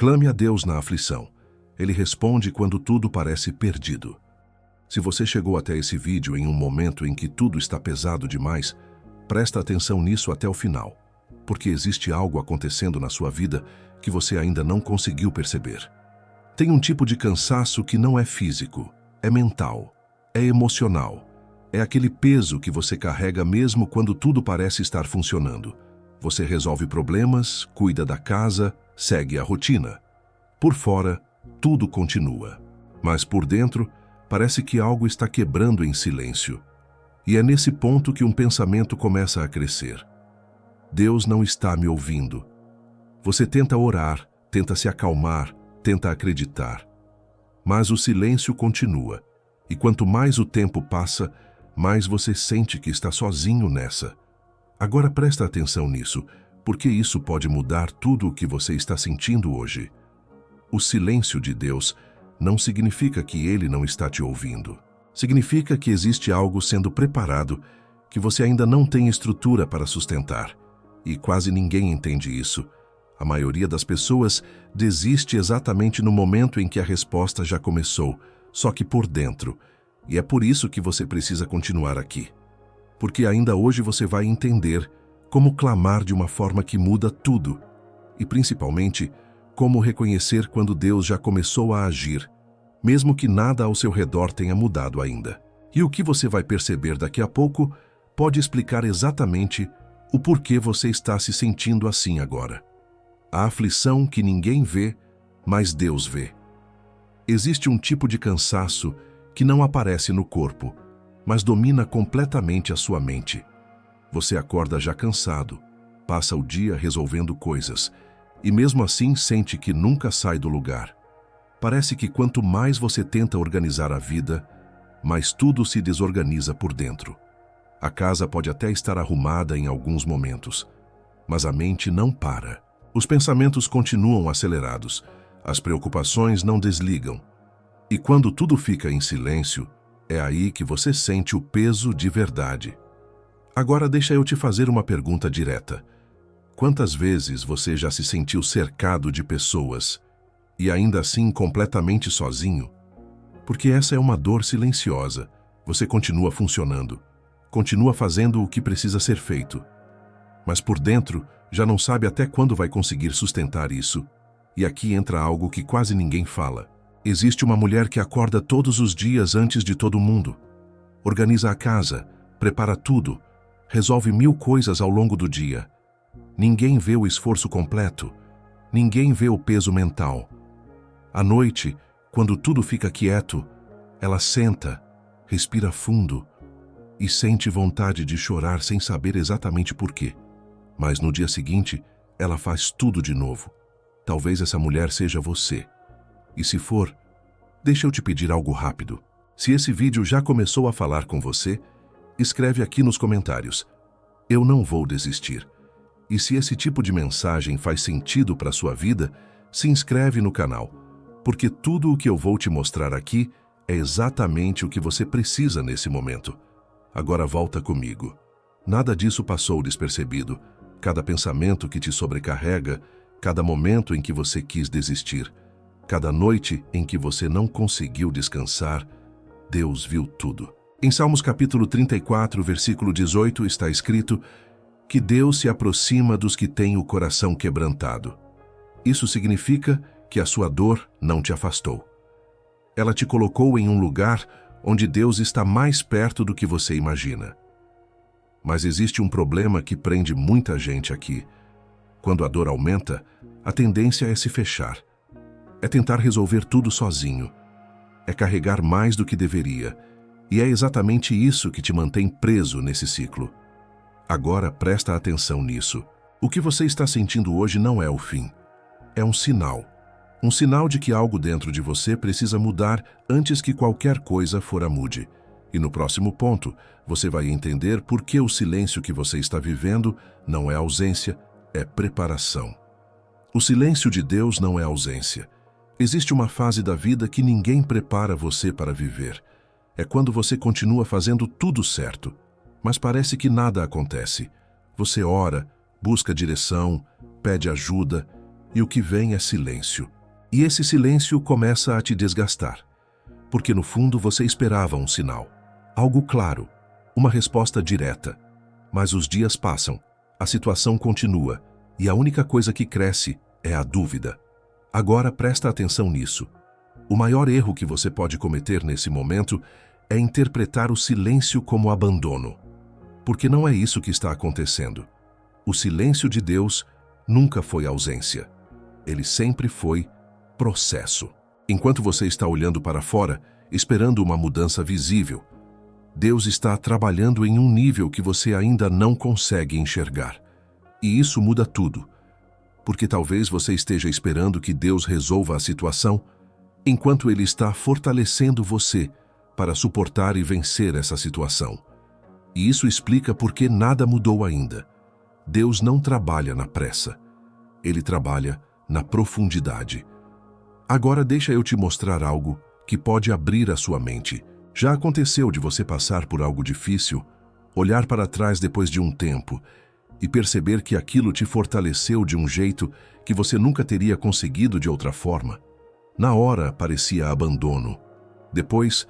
Clame a Deus na aflição. Ele responde quando tudo parece perdido. Se você chegou até esse vídeo em um momento em que tudo está pesado demais, presta atenção nisso até o final, porque existe algo acontecendo na sua vida que você ainda não conseguiu perceber. Tem um tipo de cansaço que não é físico, é mental, é emocional. É aquele peso que você carrega mesmo quando tudo parece estar funcionando. Você resolve problemas, cuida da casa, segue a rotina. Por fora, tudo continua. Mas por dentro, parece que algo está quebrando em silêncio. E é nesse ponto que um pensamento começa a crescer. Deus não está me ouvindo. Você tenta orar, tenta se acalmar, tenta acreditar. Mas o silêncio continua. E quanto mais o tempo passa, mais você sente que está sozinho nessa. Agora presta atenção nisso, porque isso pode mudar tudo o que você está sentindo hoje. O silêncio de Deus não significa que Ele não está te ouvindo. Significa que existe algo sendo preparado que você ainda não tem estrutura para sustentar. E quase ninguém entende isso. A maioria das pessoas desiste exatamente no momento em que a resposta já começou, só que por dentro. E é por isso que você precisa continuar aqui. Porque ainda hoje você vai entender como clamar de uma forma que muda tudo. E principalmente, como reconhecer quando Deus já começou a agir, mesmo que nada ao seu redor tenha mudado ainda. E o que você vai perceber daqui a pouco pode explicar exatamente o porquê você está se sentindo assim agora. A aflição que ninguém vê, mas Deus vê. Existe um tipo de cansaço que não aparece no corpo, mas domina completamente a sua mente. Você acorda já cansado, passa o dia resolvendo coisas, e mesmo assim sente que nunca sai do lugar. Parece que quanto mais você tenta organizar a vida, mais tudo se desorganiza por dentro. A casa pode até estar arrumada em alguns momentos, mas a mente não para. Os pensamentos continuam acelerados, as preocupações não desligam. E quando tudo fica em silêncio, é aí que você sente o peso de verdade. Agora deixa eu te fazer uma pergunta direta. Quantas vezes você já se sentiu cercado de pessoas e ainda assim completamente sozinho? Porque essa é uma dor silenciosa. Você continua funcionando, continua fazendo o que precisa ser feito. Mas por dentro, já não sabe até quando vai conseguir sustentar isso. E aqui entra algo que quase ninguém fala. Existe uma mulher que acorda todos os dias antes de todo mundo. Organiza a casa, prepara tudo, resolve 1000 coisas ao longo do dia. Ninguém vê o esforço completo, ninguém vê o peso mental. À noite, quando tudo fica quieto, ela senta, respira fundo e sente vontade de chorar sem saber exatamente por quê. Mas no dia seguinte, ela faz tudo de novo. Talvez essa mulher seja você. E se for, deixa eu te pedir algo rápido. Se esse vídeo já começou a falar com você, escreve aqui nos comentários: eu não vou desistir. E se esse tipo de mensagem faz sentido para a sua vida, se inscreve no canal, porque tudo o que eu vou te mostrar aqui é exatamente o que você precisa nesse momento. Agora volta comigo. Nada disso passou despercebido. Cada pensamento que te sobrecarrega, cada momento em que você quis desistir, cada noite em que você não conseguiu descansar, Deus viu tudo. Em Salmos capítulo 34, versículo 18, está escrito que Deus se aproxima dos que têm o coração quebrantado. Isso significa que a sua dor não te afastou. Ela te colocou em um lugar onde Deus está mais perto do que você imagina. Mas existe um problema que prende muita gente aqui. Quando a dor aumenta, a tendência é se fechar. É tentar resolver tudo sozinho. É carregar mais do que deveria. E é exatamente isso que te mantém preso nesse ciclo. Agora presta atenção nisso. O que você está sentindo hoje não é o fim. É um sinal. Um sinal de que algo dentro de você precisa mudar antes que qualquer coisa fora mude. E no próximo ponto, você vai entender por que o silêncio que você está vivendo não é ausência, é preparação. O silêncio de Deus não é ausência. Existe uma fase da vida que ninguém prepara você para viver. É quando você continua fazendo tudo certo, mas parece que nada acontece. Você ora, busca direção, pede ajuda, e o que vem é silêncio. E esse silêncio começa a te desgastar, porque no fundo você esperava um sinal, algo claro, uma resposta direta. Mas os dias passam, a situação continua, e a única coisa que cresce é a dúvida. Agora presta atenção nisso. O maior erro que você pode cometer nesse momento é interpretar o silêncio como abandono, porque não é isso que está acontecendo. O silêncio de Deus nunca foi ausência. Ele sempre foi processo. Enquanto você está olhando para fora, esperando uma mudança visível, Deus está trabalhando em um nível que você ainda não consegue enxergar. E isso muda tudo, porque talvez você esteja esperando que Deus resolva a situação, enquanto Ele está fortalecendo você para suportar e vencer essa situação. E isso explica por que nada mudou ainda. Deus não trabalha na pressa. Ele trabalha na profundidade. Agora deixa eu te mostrar algo que pode abrir a sua mente. Já aconteceu de você passar por algo difícil, olhar para trás depois de um tempo e perceber que aquilo te fortaleceu de um jeito que você nunca teria conseguido de outra forma? Na hora parecia abandono. Depois,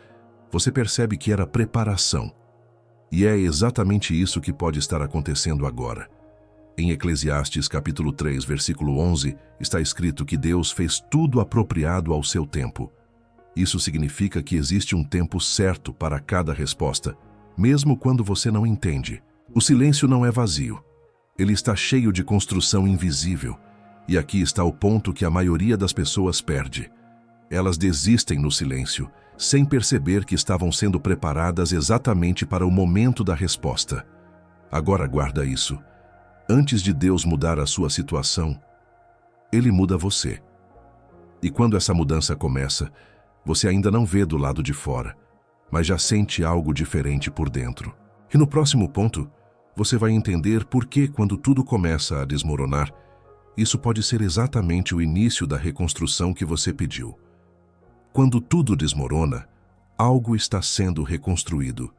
você percebe que era preparação. E é exatamente isso que pode estar acontecendo agora. Em Eclesiastes capítulo 3, versículo 11, está escrito que Deus fez tudo apropriado ao seu tempo. Isso significa que existe um tempo certo para cada resposta, mesmo quando você não entende. O silêncio não é vazio. Ele está cheio de construção invisível. E aqui está o ponto que a maioria das pessoas perde. Elas desistem no silêncio, sem perceber que estavam sendo preparadas exatamente para o momento da resposta. Agora guarda isso. Antes de Deus mudar a sua situação, Ele muda você. E quando essa mudança começa, você ainda não vê do lado de fora, mas já sente algo diferente por dentro. E no próximo ponto, você vai entender por que, quando tudo começa a desmoronar, isso pode ser exatamente o início da reconstrução que você pediu. Quando tudo desmorona, algo está sendo reconstruído.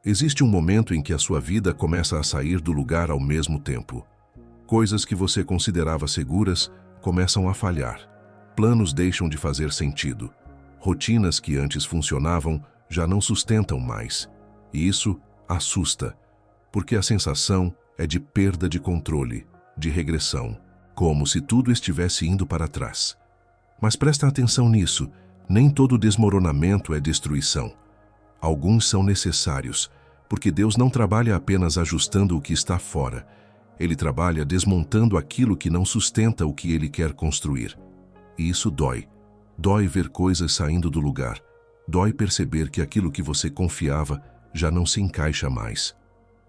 Existe um momento em que a sua vida começa a sair do lugar ao mesmo tempo. Coisas que você considerava seguras começam a falhar. Planos deixam de fazer sentido. Rotinas que antes funcionavam já não sustentam mais. E isso assusta, porque a sensação é de perda de controle, de regressão, como se tudo estivesse indo para trás. Mas presta atenção nisso, nem todo desmoronamento é destruição. Alguns são necessários, porque Deus não trabalha apenas ajustando o que está fora. Ele trabalha desmontando aquilo que não sustenta o que Ele quer construir. E isso dói. Dói ver coisas saindo do lugar. Dói perceber que aquilo que você confiava já não se encaixa mais.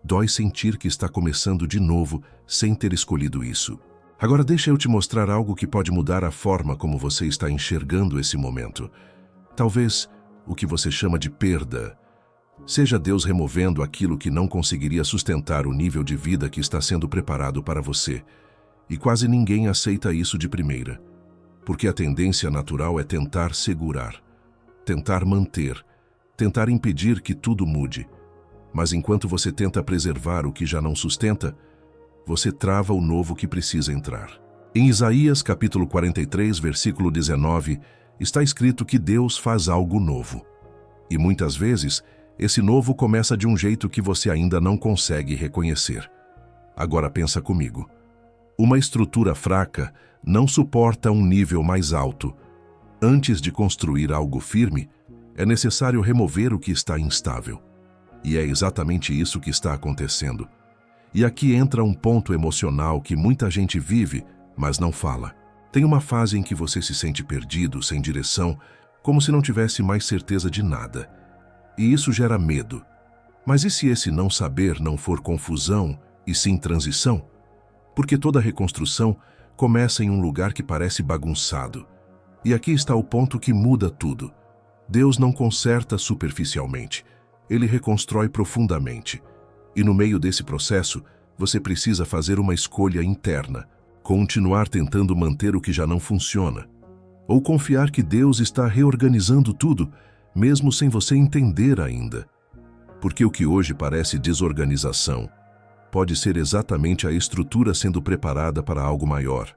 Dói sentir que está começando de novo sem ter escolhido isso. Agora deixa eu te mostrar algo que pode mudar a forma como você está enxergando esse momento. Talvez o que você chama de perda seja Deus removendo aquilo que não conseguiria sustentar o nível de vida que está sendo preparado para você. E quase ninguém aceita isso de primeira, porque a tendência natural é tentar segurar, tentar manter, tentar impedir que tudo mude. Mas enquanto você tenta preservar o que já não sustenta, você trava o novo que precisa entrar. Em Isaías capítulo 43, versículo 19, está escrito que Deus faz algo novo. E muitas vezes, esse novo começa de um jeito que você ainda não consegue reconhecer. Agora pensa comigo. Uma estrutura fraca não suporta um nível mais alto. Antes de construir algo firme, é necessário remover o que está instável. E é exatamente isso que está acontecendo. E aqui entra um ponto emocional que muita gente vive, mas não fala. Tem uma fase em que você se sente perdido, sem direção, como se não tivesse mais certeza de nada. E isso gera medo. Mas e se esse não saber não for confusão, e sim transição? Porque toda reconstrução começa em um lugar que parece bagunçado. E aqui está o ponto que muda tudo. Deus não conserta superficialmente. Ele reconstrói profundamente. E no meio desse processo, você precisa fazer uma escolha interna. Continuar tentando manter o que já não funciona. Ou confiar que Deus está reorganizando tudo, mesmo sem você entender ainda. Porque o que hoje parece desorganização pode ser exatamente a estrutura sendo preparada para algo maior.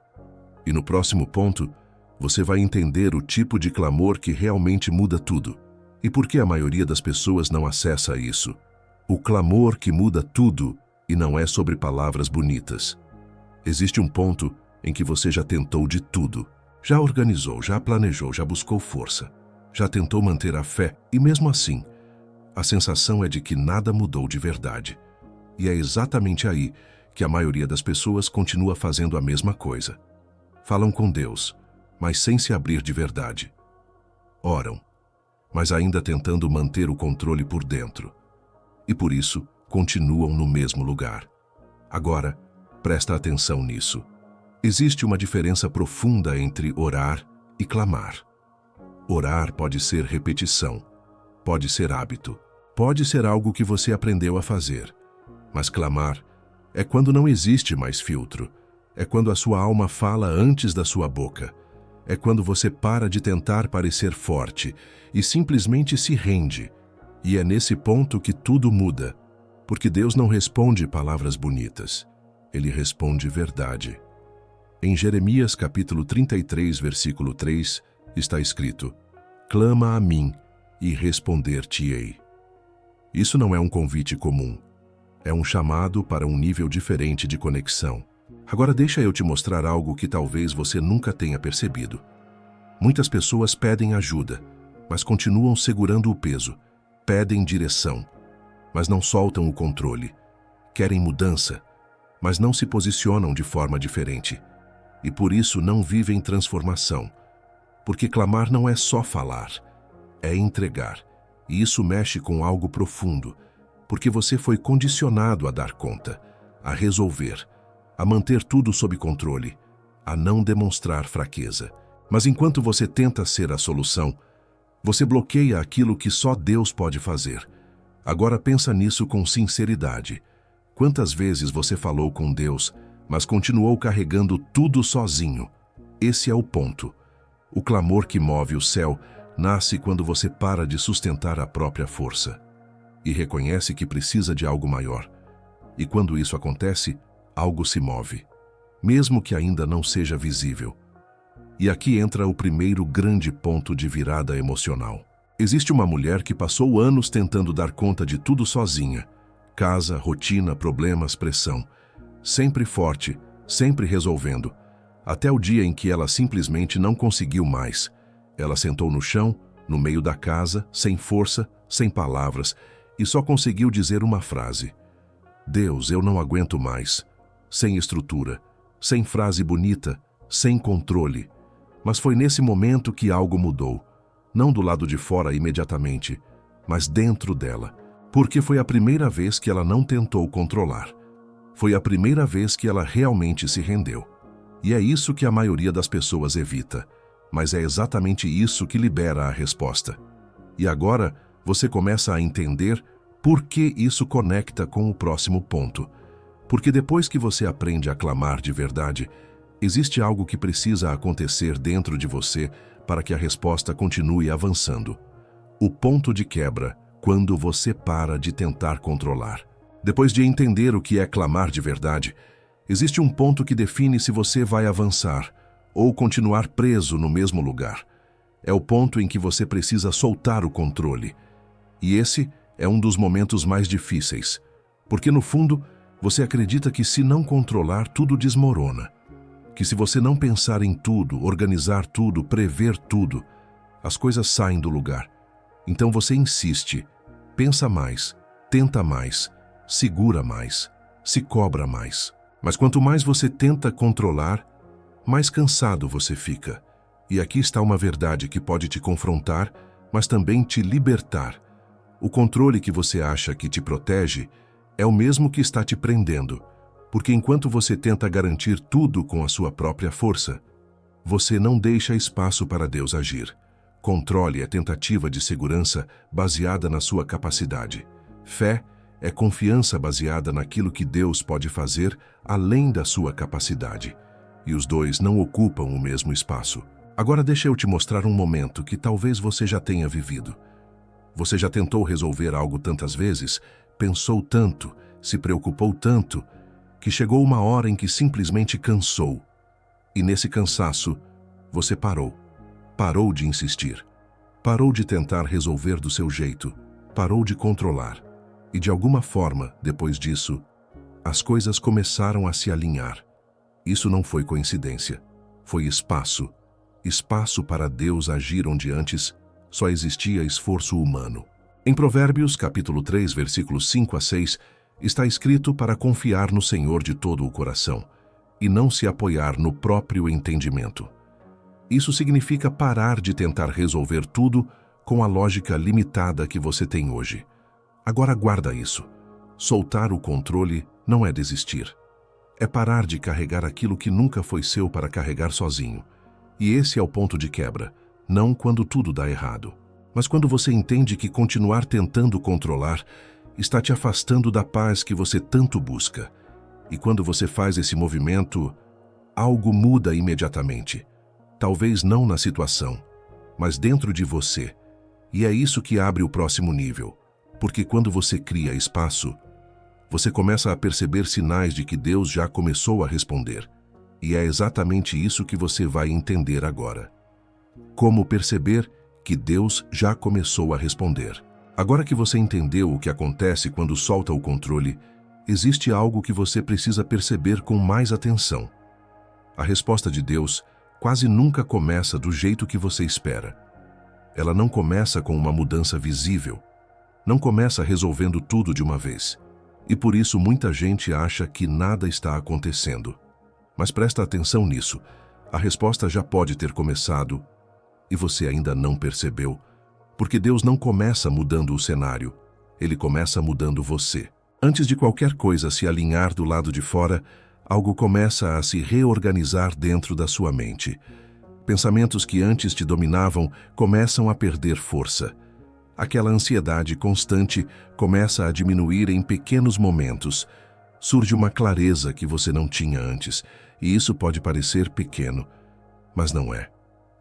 E no próximo ponto, você vai entender o tipo de clamor que realmente muda tudo. E por que a maioria das pessoas não acessa isso? O clamor que muda tudo e não é sobre palavras bonitas. Existe um ponto em que você já tentou de tudo. Já organizou, já planejou, já buscou força. Já tentou manter a fé e mesmo assim, a sensação é de que nada mudou de verdade. E é exatamente aí que a maioria das pessoas continua fazendo a mesma coisa. Falam com Deus, mas sem se abrir de verdade. Oram, mas ainda tentando manter o controle por dentro. E por isso, continuam no mesmo lugar. Agora, presta atenção nisso. Existe uma diferença profunda entre orar e clamar. Orar pode ser repetição, pode ser hábito, pode ser algo que você aprendeu a fazer. Mas clamar é quando não existe mais filtro, é quando a sua alma fala antes da sua boca, é quando você para de tentar parecer forte e simplesmente se rende. E é nesse ponto que tudo muda, porque Deus não responde palavras bonitas, Ele responde verdade. Em Jeremias capítulo 33, versículo 3, está escrito: clama a mim e responder-te-ei. Isso não é um convite comum, é um chamado para um nível diferente de conexão. Agora deixa eu te mostrar algo que talvez você nunca tenha percebido. Muitas pessoas pedem ajuda, mas continuam segurando o peso. Pedem direção, mas não soltam o controle. Querem mudança, mas não se posicionam de forma diferente. E por isso não vivem transformação. Porque clamar não é só falar, é entregar. E isso mexe com algo profundo, porque você foi condicionado a dar conta, a resolver, a manter tudo sob controle, a não demonstrar fraqueza. Mas enquanto você tenta ser a solução, você bloqueia aquilo que só Deus pode fazer. Agora pensa nisso com sinceridade. Quantas vezes você falou com Deus, mas continuou carregando tudo sozinho? Esse é o ponto. O clamor que move o céu nasce quando você para de sustentar a própria força e reconhece que precisa de algo maior. E quando isso acontece, algo se move, mesmo que ainda não seja visível. E aqui entra o primeiro grande ponto de virada emocional. Existe uma mulher que passou anos tentando dar conta de tudo sozinha. Casa, rotina, problemas, pressão. Sempre forte, sempre resolvendo. Até o dia em que ela simplesmente não conseguiu mais. Ela sentou no chão, no meio da casa, sem força, sem palavras, e só conseguiu dizer uma frase: Deus, eu não aguento mais. Sem estrutura, sem frase bonita, sem controle. Mas foi nesse momento que algo mudou. Não do lado de fora imediatamente, mas dentro dela. Porque foi a primeira vez que ela não tentou controlar. Foi a primeira vez que ela realmente se rendeu. E é isso que a maioria das pessoas evita. Mas é exatamente isso que libera a resposta. E agora você começa a entender por que isso conecta com o próximo ponto. Porque depois que você aprende a clamar de verdade, existe algo que precisa acontecer dentro de você para que a resposta continue avançando. O ponto de quebra, quando você para de tentar controlar. Depois de entender o que é clamar de verdade, existe um ponto que define se você vai avançar ou continuar preso no mesmo lugar. É o ponto em que você precisa soltar o controle. E esse é um dos momentos mais difíceis, porque no fundo, você acredita que se não controlar, tudo desmorona. Que se você não pensar em tudo, organizar tudo, prever tudo, as coisas saem do lugar. Então você insiste, pensa mais, tenta mais, segura mais, se cobra mais. Mas quanto mais você tenta controlar, mais cansado você fica. E aqui está uma verdade que pode te confrontar, mas também te libertar. O controle que você acha que te protege é o mesmo que está te prendendo, porque enquanto você tenta garantir tudo com a sua própria força, você não deixa espaço para Deus agir. Controle é tentativa de segurança baseada na sua capacidade. Fé é confiança baseada naquilo que Deus pode fazer além da sua capacidade. E os dois não ocupam o mesmo espaço. Agora deixa eu te mostrar um momento que talvez você já tenha vivido. Você já tentou resolver algo tantas vezes, pensou tanto, se preocupou tanto, que chegou uma hora em que simplesmente cansou. E nesse cansaço, você parou. Parou de insistir. Parou de tentar resolver do seu jeito. Parou de controlar. E de alguma forma, depois disso, as coisas começaram a se alinhar. Isso não foi coincidência. Foi espaço. Espaço para Deus agir onde antes só existia esforço humano. Em Provérbios, capítulo 3, versículos 5 a 6, está escrito para confiar no Senhor de todo o coração e não se apoiar no próprio entendimento. Isso significa parar de tentar resolver tudo com a lógica limitada que você tem hoje. Agora guarda isso. Soltar o controle não é desistir. É parar de carregar aquilo que nunca foi seu para carregar sozinho. E esse é o ponto de quebra, não quando tudo dá errado, mas quando você entende que continuar tentando controlar está te afastando da paz que você tanto busca. E quando você faz esse movimento, algo muda imediatamente. Talvez não na situação, mas dentro de você. E é isso que abre o próximo nível, porque quando você cria espaço, você começa a perceber sinais de que Deus já começou a responder. E é exatamente isso que você vai entender agora. Como perceber que Deus já começou a responder. Agora que você entendeu o que acontece quando solta o controle, existe algo que você precisa perceber com mais atenção. A resposta de Deus quase nunca começa do jeito que você espera. Ela não começa com uma mudança visível. Não começa resolvendo tudo de uma vez. E por isso muita gente acha que nada está acontecendo. Mas presta atenção nisso. A resposta já pode ter começado e você ainda não percebeu, porque Deus não começa mudando o cenário, Ele começa mudando você. Antes de qualquer coisa se alinhar do lado de fora, algo começa a se reorganizar dentro da sua mente. Pensamentos que antes te dominavam começam a perder força. Aquela ansiedade constante começa a diminuir em pequenos momentos. Surge uma clareza que você não tinha antes, e isso pode parecer pequeno, mas não é.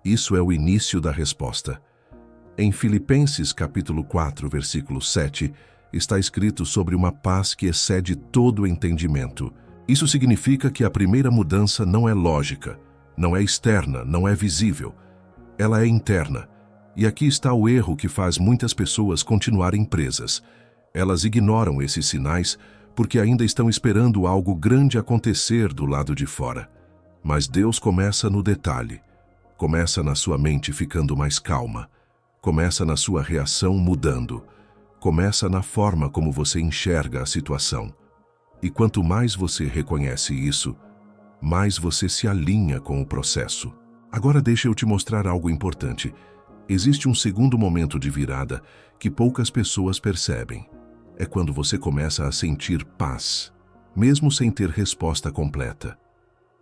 Isso é o início da resposta. Em Filipenses capítulo 4, versículo 7, está escrito sobre uma paz que excede todo o entendimento. Isso significa que a primeira mudança não é lógica, não é externa, não é visível. Ela é interna. E aqui está o erro que faz muitas pessoas continuarem presas. Elas ignoram esses sinais porque ainda estão esperando algo grande acontecer do lado de fora. Mas Deus começa no detalhe. Começa na sua mente ficando mais calma. Começa na sua reação mudando. Começa na forma como você enxerga a situação. E quanto mais você reconhece isso, mais você se alinha com o processo. Agora deixa eu te mostrar algo importante. Existe um segundo momento de virada que poucas pessoas percebem. É quando você começa a sentir paz, mesmo sem ter resposta completa.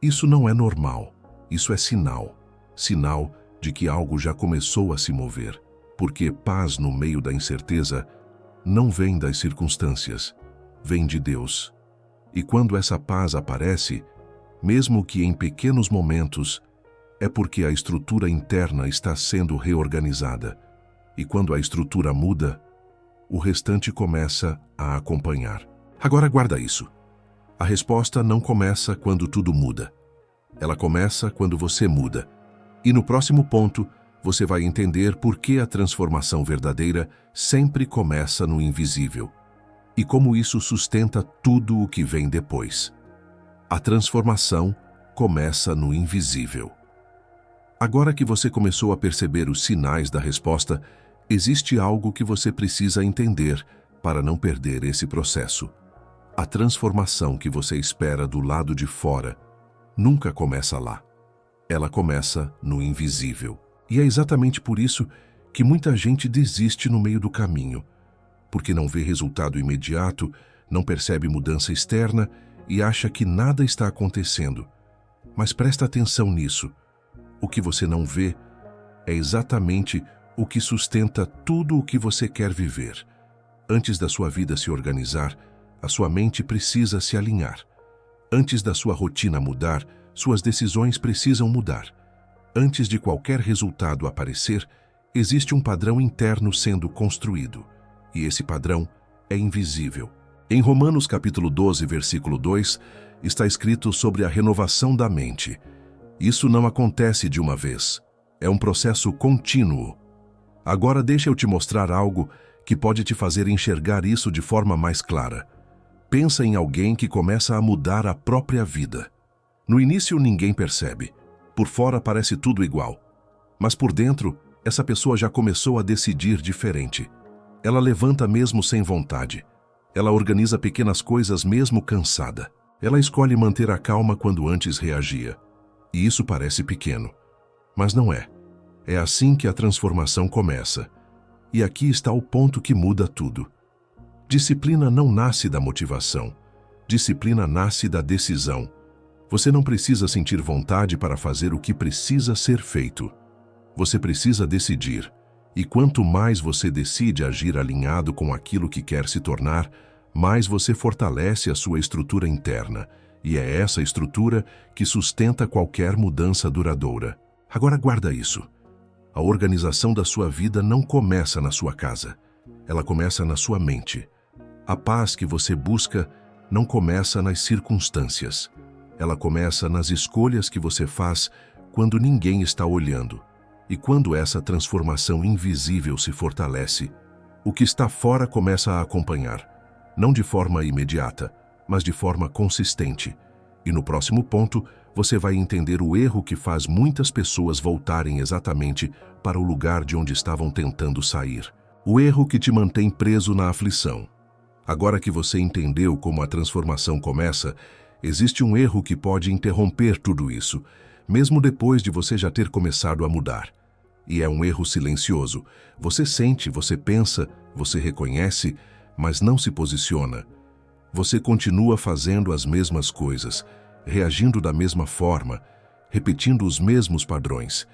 Isso não é normal, isso é sinal. Sinal de que algo já começou a se mover, porque paz no meio da incerteza não vem das circunstâncias, vem de Deus. E quando essa paz aparece, mesmo que em pequenos momentos, é porque a estrutura interna está sendo reorganizada. E quando a estrutura muda, o restante começa a acompanhar. Agora guarda isso. A resposta não começa quando tudo muda. Ela começa quando você muda. E no próximo ponto, você vai entender por que a transformação verdadeira sempre começa no invisível. E como isso sustenta tudo o que vem depois. A transformação começa no invisível. Agora que você começou a perceber os sinais da resposta, existe algo que você precisa entender para não perder esse processo. A transformação que você espera do lado de fora nunca começa lá. Ela começa no invisível. E é exatamente por isso que muita gente desiste no meio do caminho, porque não vê resultado imediato, não percebe mudança externa e acha que nada está acontecendo. Mas presta atenção nisso. O que você não vê é exatamente o que sustenta tudo o que você quer viver. Antes da sua vida se organizar, a sua mente precisa se alinhar. Antes da sua rotina mudar, suas decisões precisam mudar. Antes de qualquer resultado aparecer, existe um padrão interno sendo construído. E esse padrão é invisível. Em Romanos capítulo 12, versículo 2, está escrito sobre a renovação da mente. Isso não acontece de uma vez. É um processo contínuo. Agora deixa eu te mostrar algo que pode te fazer enxergar isso de forma mais clara. Pensa em alguém que começa a mudar a própria vida. No início ninguém percebe. Por fora parece tudo igual. Mas por dentro, essa pessoa já começou a decidir diferente. Ela levanta mesmo sem vontade. Ela organiza pequenas coisas mesmo cansada. Ela escolhe manter a calma quando antes reagia. E isso parece pequeno. Mas não é. É assim que a transformação começa. E aqui está o ponto que muda tudo. Disciplina não nasce da motivação. Disciplina nasce da decisão. Você não precisa sentir vontade para fazer o que precisa ser feito. Você precisa decidir. E quanto mais você decide agir alinhado com aquilo que quer se tornar, mais você fortalece a sua estrutura interna. E é essa estrutura que sustenta qualquer mudança duradoura. Agora guarda isso. A organização da sua vida não começa na sua casa. Ela começa na sua mente. A paz que você busca não começa nas circunstâncias. Ela começa nas escolhas que você faz quando ninguém está olhando. E quando essa transformação invisível se fortalece, o que está fora começa a acompanhar, não de forma imediata, mas de forma consistente. E no próximo ponto, você vai entender o erro que faz muitas pessoas voltarem exatamente para o lugar de onde estavam tentando sair. O erro que te mantém preso na aflição. Agora que você entendeu como a transformação começa, existe um erro que pode interromper tudo isso, mesmo depois de você já ter começado a mudar. E é um erro silencioso. Você sente, você pensa, você reconhece, mas não se posiciona. Você continua fazendo as mesmas coisas, reagindo da mesma forma, repetindo os mesmos padrões.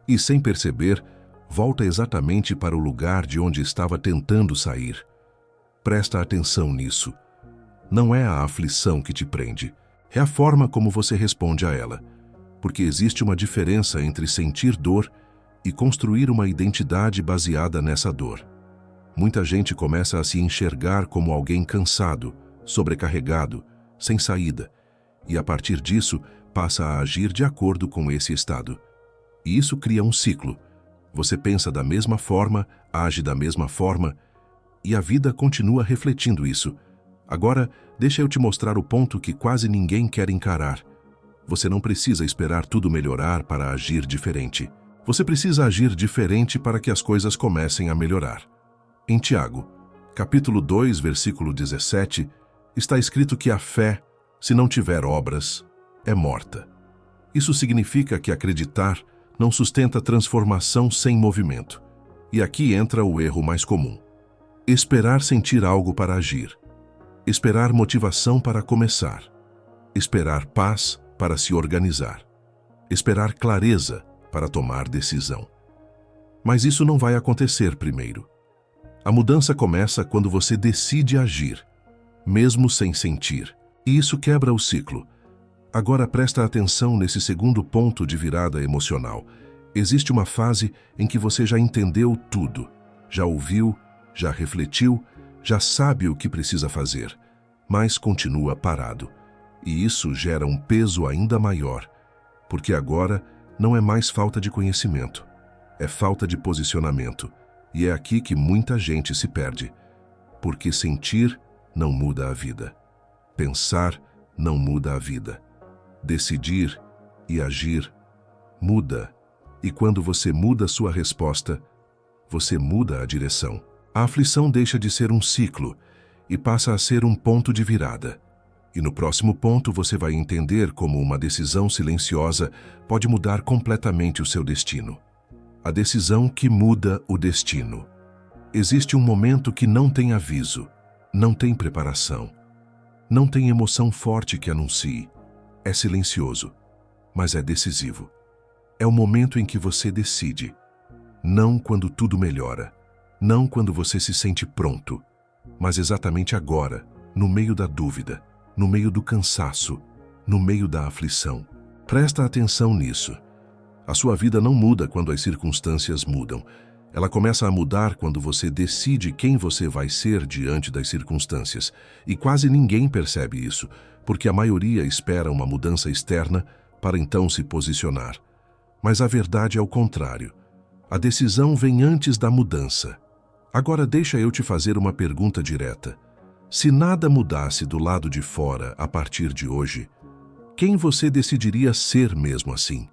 E, sem perceber, volta exatamente para o lugar de onde estava tentando sair. Presta atenção nisso. Não é a aflição que te prende, é a forma como você responde a ela. Porque existe uma diferença entre sentir dor e construir uma identidade baseada nessa dor. Muita gente começa a se enxergar como alguém cansado, sobrecarregado, sem saída, e a partir disso passa a agir de acordo com esse estado. E isso cria um ciclo. Você pensa da mesma forma, age da mesma forma, e a vida continua refletindo isso. Agora, deixa eu te mostrar o ponto que quase ninguém quer encarar. Você não precisa esperar tudo melhorar para agir diferente. Você precisa agir diferente para que as coisas comecem a melhorar. Em Tiago, capítulo 2, versículo 17, está escrito que a fé, se não tiver obras, é morta. Isso significa que acreditar não sustenta transformação sem movimento. E aqui entra o erro mais comum. Esperar sentir algo para agir. Esperar motivação para começar. Esperar paz para se organizar. Esperar clareza para tomar decisão. Mas isso não vai acontecer primeiro. A mudança começa quando você decide agir, mesmo sem sentir. E isso quebra o ciclo. Agora presta atenção nesse segundo ponto de virada emocional. Existe uma fase em que você já entendeu tudo, já ouviu, já refletiu, já sabe o que precisa fazer, mas continua parado. E isso gera um peso ainda maior, porque agora não é mais falta de conhecimento, é falta de posicionamento. E é aqui que muita gente se perde, porque sentir não muda a vida. Pensar não muda a vida. Decidir e agir muda. E quando você muda sua resposta, você muda a direção. A aflição deixa de ser um ciclo e passa a ser um ponto de virada. E no próximo ponto você vai entender como uma decisão silenciosa pode mudar completamente o seu destino. A decisão que muda o destino. Existe um momento que não tem aviso, não tem preparação, não tem emoção forte que anuncie. É silencioso, mas é decisivo. É o momento em que você decide. Não quando tudo melhora, não quando você se sente pronto, mas exatamente agora, no meio da dúvida, no meio do cansaço, no meio da aflição. Presta atenção nisso. A sua vida não muda quando as circunstâncias mudam. Ela começa a mudar quando você decide quem você vai ser diante das circunstâncias. E quase ninguém percebe isso, porque a maioria espera uma mudança externa para então se posicionar. Mas a verdade é o contrário. A decisão vem antes da mudança. Agora deixa eu te fazer uma pergunta direta. Se nada mudasse do lado de fora a partir de hoje, quem você decidiria ser mesmo assim?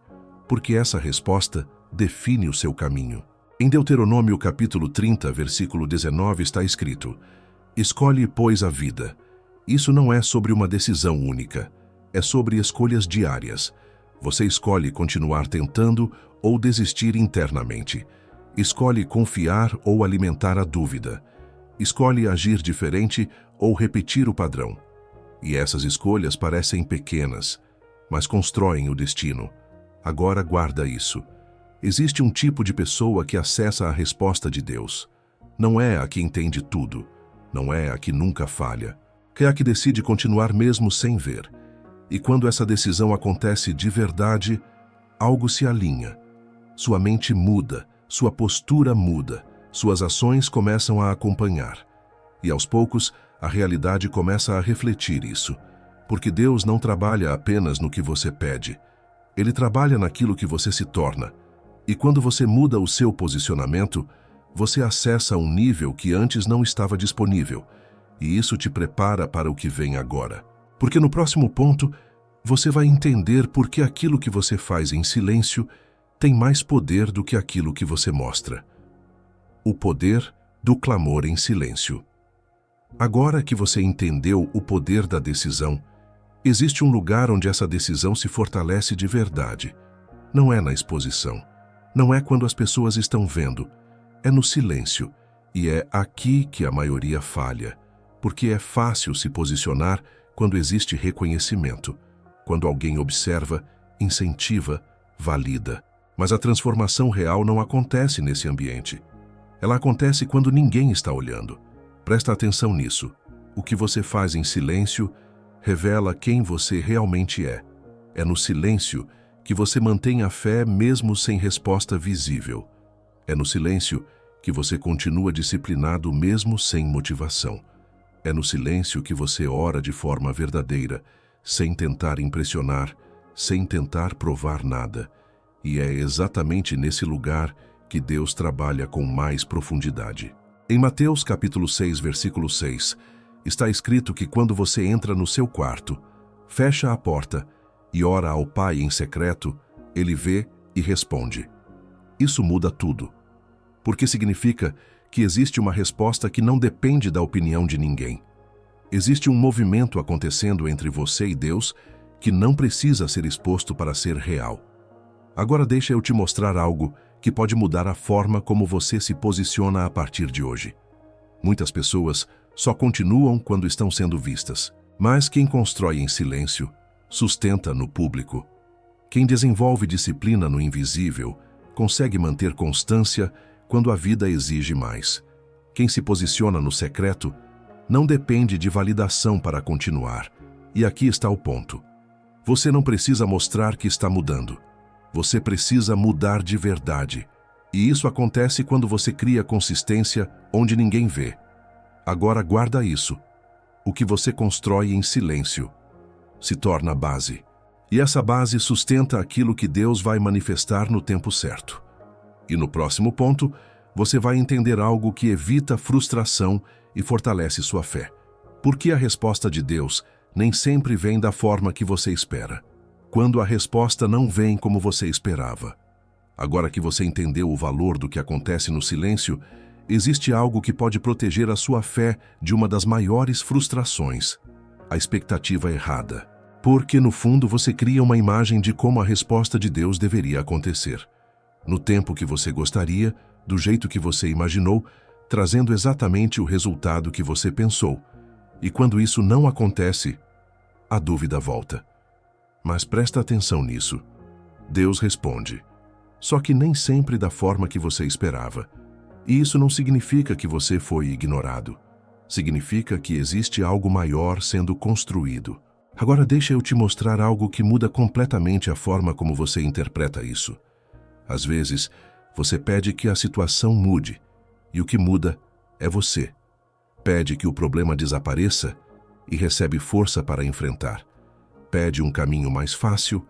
Porque essa resposta define o seu caminho. Em Deuteronômio capítulo 30, versículo 19 está escrito: escolhe, pois, a vida. Isso não é sobre uma decisão única, é sobre escolhas diárias. Você escolhe continuar tentando ou desistir internamente. Escolhe confiar ou alimentar a dúvida. Escolhe agir diferente ou repetir o padrão. E essas escolhas parecem pequenas, mas constroem o destino. Agora guarda isso. Existe um tipo de pessoa que acessa a resposta de Deus. Não é a que entende tudo. Não é a que nunca falha. É a que decide continuar mesmo sem ver. E quando essa decisão acontece de verdade, algo se alinha. Sua mente muda, sua postura muda, suas ações começam a acompanhar. E aos poucos, a realidade começa a refletir isso. Porque Deus não trabalha apenas no que você pede. Ele trabalha naquilo que você se torna. E quando você muda o seu posicionamento, você acessa um nível que antes não estava disponível. E isso te prepara para o que vem agora. Porque no próximo ponto, você vai entender por que aquilo que você faz em silêncio tem mais poder do que aquilo que você mostra. O poder do clamor em silêncio. Agora que você entendeu o poder da decisão, existe um lugar onde essa decisão se fortalece de verdade. Não é na exposição. Não é quando as pessoas estão vendo. É no silêncio. E é aqui que a maioria falha. Porque é fácil se posicionar quando existe reconhecimento. Quando alguém observa, incentiva, valida. Mas a transformação real não acontece nesse ambiente. Ela acontece quando ninguém está olhando. Presta atenção nisso. O que você faz em silêncio revela quem você realmente é. É no silêncio que você mantém a fé mesmo sem resposta visível. É no silêncio que você continua disciplinado mesmo sem motivação. É no silêncio que você ora de forma verdadeira, sem tentar impressionar, sem tentar provar nada. E é exatamente nesse lugar que Deus trabalha com mais profundidade. Em Mateus capítulo 6, versículo 6, está escrito que quando você entra no seu quarto, fecha a porta e ora ao Pai em secreto, Ele vê e responde. Isso muda tudo, porque significa que existe uma resposta que não depende da opinião de ninguém. Existe um movimento acontecendo entre você e Deus que não precisa ser exposto para ser real. Agora deixa eu te mostrar algo que pode mudar a forma como você se posiciona a partir de hoje. Muitas pessoas só continuam quando estão sendo vistas, mas quem constrói em silêncio, sustenta no público. Quem desenvolve disciplina no invisível, consegue manter constância quando a vida exige mais. Quem se posiciona no secreto não depende de validação para continuar. E aqui está o ponto. Você não precisa mostrar que está mudando. Você precisa mudar de verdade. E isso acontece quando você cria consistência onde ninguém vê. Agora guarda isso. O que você constrói em silêncio se torna base. E essa base sustenta aquilo que Deus vai manifestar no tempo certo. E no próximo ponto, você vai entender algo que evita frustração e fortalece sua fé. Porque a resposta de Deus nem sempre vem da forma que você espera. Quando a resposta não vem como você esperava. Agora que você entendeu o valor do que acontece no silêncio, existe algo que pode proteger a sua fé de uma das maiores frustrações: a expectativa errada. Porque, no fundo, você cria uma imagem de como a resposta de Deus deveria acontecer. No tempo que você gostaria, do jeito que você imaginou, trazendo exatamente o resultado que você pensou. E quando isso não acontece, a dúvida volta. Mas presta atenção nisso. Deus responde. Só que nem sempre da forma que você esperava. E isso não significa que você foi ignorado. Significa que existe algo maior sendo construído. Agora deixa eu te mostrar algo que muda completamente a forma como você interpreta isso. Às vezes, você pede que a situação mude, e o que muda é você. Pede que o problema desapareça e recebe força para enfrentar. Pede um caminho mais fácil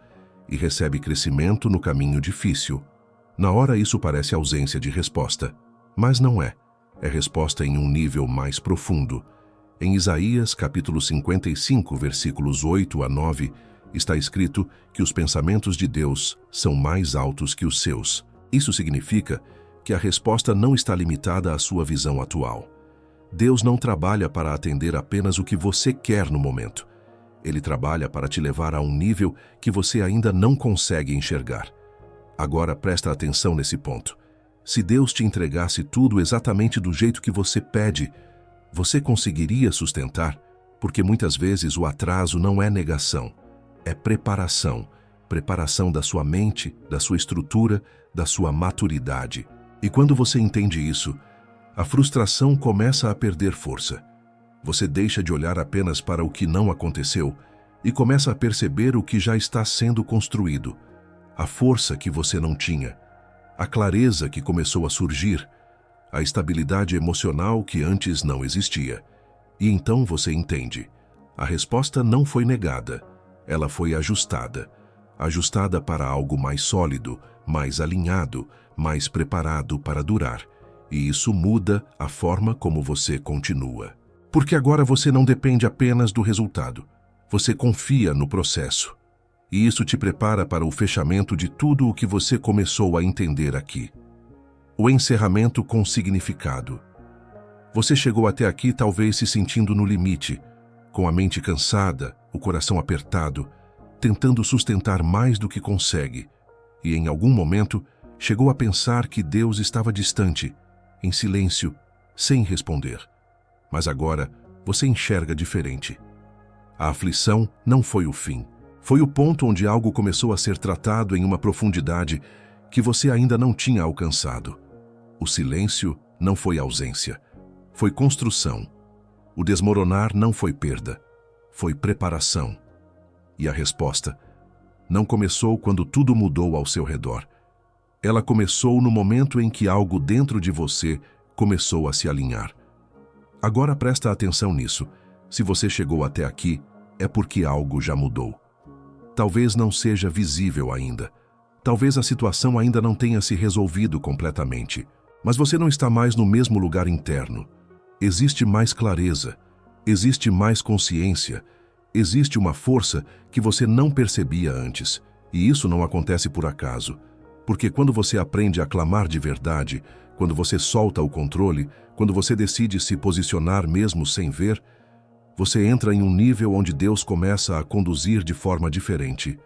e recebe crescimento no caminho difícil. Na hora isso parece ausência de resposta, mas não é. É resposta em um nível mais profundo. Em Isaías, capítulo 55, versículos 8 a 9, está escrito que os pensamentos de Deus são mais altos que os seus. Isso significa que a resposta não está limitada à sua visão atual. Deus não trabalha para atender apenas o que você quer no momento. Ele trabalha para te levar a um nível que você ainda não consegue enxergar. Agora presta atenção nesse ponto. Se Deus te entregasse tudo exatamente do jeito que você pede, você conseguiria sustentar? Porque muitas vezes o atraso não é negação, é preparação. Preparação da sua mente, da sua estrutura, da sua maturidade. E quando você entende isso, a frustração começa a perder força. Você deixa de olhar apenas para o que não aconteceu e começa a perceber o que já está sendo construído. A força que você não tinha, a clareza que começou a surgir, a estabilidade emocional que antes não existia. E então você entende. A resposta não foi negada, ela foi ajustada. Ajustada para algo mais sólido, mais alinhado, mais preparado para durar. E isso muda a forma como você continua. Porque agora você não depende apenas do resultado. Você confia no processo. E isso te prepara para o fechamento de tudo o que você começou a entender aqui. O encerramento com significado. Você chegou até aqui talvez se sentindo no limite, com a mente cansada, o coração apertado, tentando sustentar mais do que consegue. E em algum momento, chegou a pensar que Deus estava distante, em silêncio, sem responder. Mas agora, você enxerga diferente. A aflição não foi o fim. Foi o ponto onde algo começou a ser tratado em uma profundidade que você ainda não tinha alcançado. O silêncio não foi ausência, foi construção. O desmoronar não foi perda, foi preparação. E a resposta não começou quando tudo mudou ao seu redor. Ela começou no momento em que algo dentro de você começou a se alinhar. Agora presta atenção nisso. Se você chegou até aqui, é porque algo já mudou. Talvez não seja visível ainda. Talvez a situação ainda não tenha se resolvido completamente. Mas você não está mais no mesmo lugar interno. Existe mais clareza, existe mais consciência, existe uma força que você não percebia antes. E isso não acontece por acaso. Porque quando você aprende a clamar de verdade, quando você solta o controle, quando você decide se posicionar mesmo sem ver, você entra em um nível onde Deus começa a conduzir de forma diferente.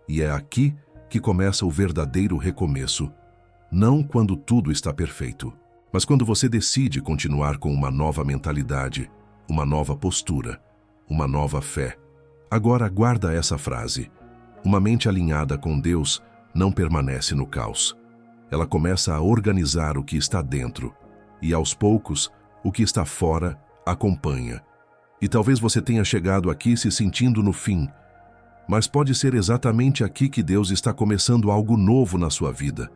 E é aqui que começa o verdadeiro recomeço. Não quando tudo está perfeito, mas quando você decide continuar com uma nova mentalidade, uma nova postura, uma nova fé. Agora guarda essa frase. Uma mente alinhada com Deus não permanece no caos. Ela começa a organizar o que está dentro, e aos poucos, o que está fora acompanha. E talvez você tenha chegado aqui se sentindo no fim, mas pode ser exatamente aqui que Deus está começando algo novo na sua vida.